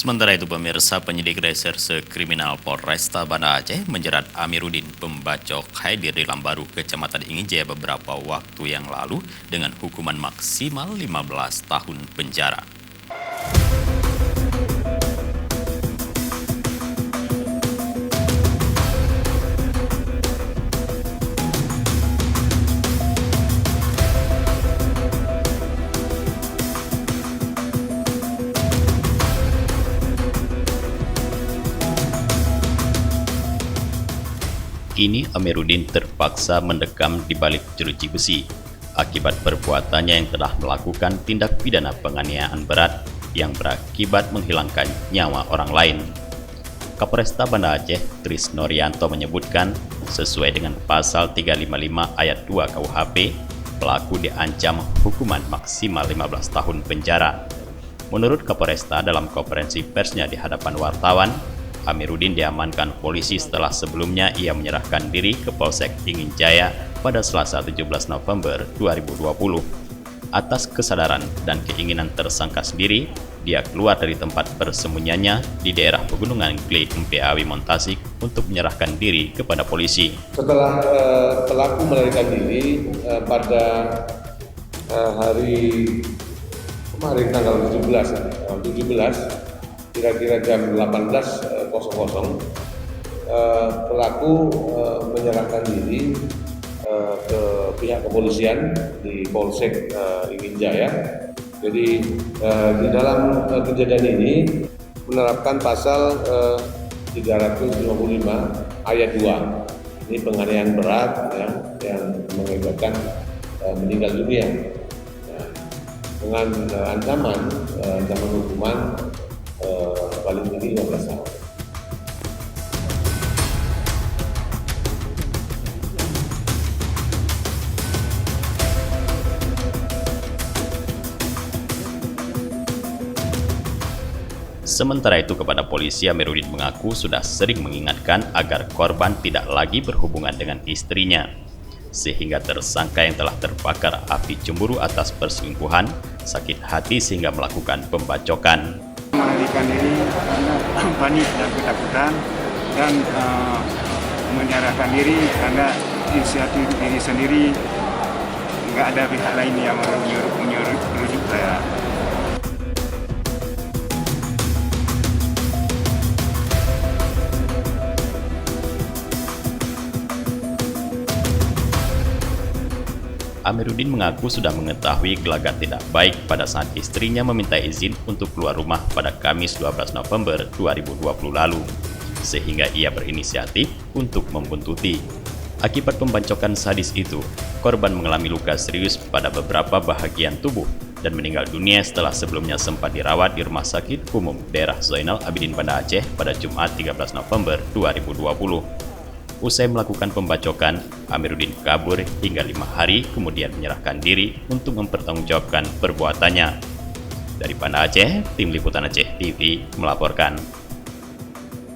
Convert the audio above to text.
Sementara itu pemirsa, penyidik reserse kriminal Polresta Banda Aceh menjerat Amiruddin, pembacok Haidir di Lambaru, Kecamatan Inginjaya beberapa waktu yang lalu dengan hukuman maksimal 15 tahun penjara. Kini Amiruddin terpaksa mendekam di balik jeruji besi akibat perbuatannya yang telah melakukan tindak pidana penganiayaan berat yang berakibat menghilangkan nyawa orang lain. Kapolresta Banda Aceh Trisno Rianto menyebutkan, sesuai dengan pasal 355 ayat 2 KUHP, pelaku diancam hukuman maksimal 15 tahun penjara. Menurut Kapolresta dalam konferensi persnya di hadapan wartawan, Amiruddin diamankan polisi setelah sebelumnya ia menyerahkan diri ke Polsek Inginjaya pada Selasa 17 November 2020. Atas kesadaran dan keinginan tersangka sendiri, dia keluar dari tempat persembunyiannya di daerah pegunungan Gleik Mpeawi Montasik untuk menyerahkan diri kepada polisi. Setelah pelaku melarikan diri pada hari kemarin tanggal 17 kira-kira jam 18.00 pelaku menyerahkan diri ke pihak kepolisian di Polsek Inginjaya. Jadi di dalam kejadian ini menerapkan pasal 355 ayat 2. Ini penganiayaan berat yang mengakibatkan meninggal dunia. Dengan ancaman hukuman paling tinggi 15 tahun. Sementara itu kepada polisi, Amiruddin mengaku sudah sering mengingatkan agar korban tidak lagi berhubungan dengan istrinya, sehingga tersangka yang telah terbakar api cemburu atas perselingkuhan sakit hati sehingga melakukan pembacokan. Melarikan diri karena panik dan ketakutan dan menyerahkan diri karena inisiatif diri sendiri, nggak ada pihak lain yang menyuruh saya. Amiruddin mengaku sudah mengetahui gelagat tidak baik pada saat istrinya meminta izin untuk keluar rumah pada Kamis 12 November 2020 lalu, sehingga ia berinisiatif untuk membuntuti. Akibat pembacokan sadis itu, korban mengalami luka serius pada beberapa bahagian tubuh dan meninggal dunia setelah sebelumnya sempat dirawat di Rumah Sakit Umum Daerah Zainal Abidin Banda Aceh pada Jumat 13 November 2020. Usai melakukan pembacokan, Amiruddin kabur hingga 5 hari kemudian menyerahkan diri untuk mempertanggungjawabkan perbuatannya. Dari Banda Aceh, Tim Liputan Aceh TV melaporkan.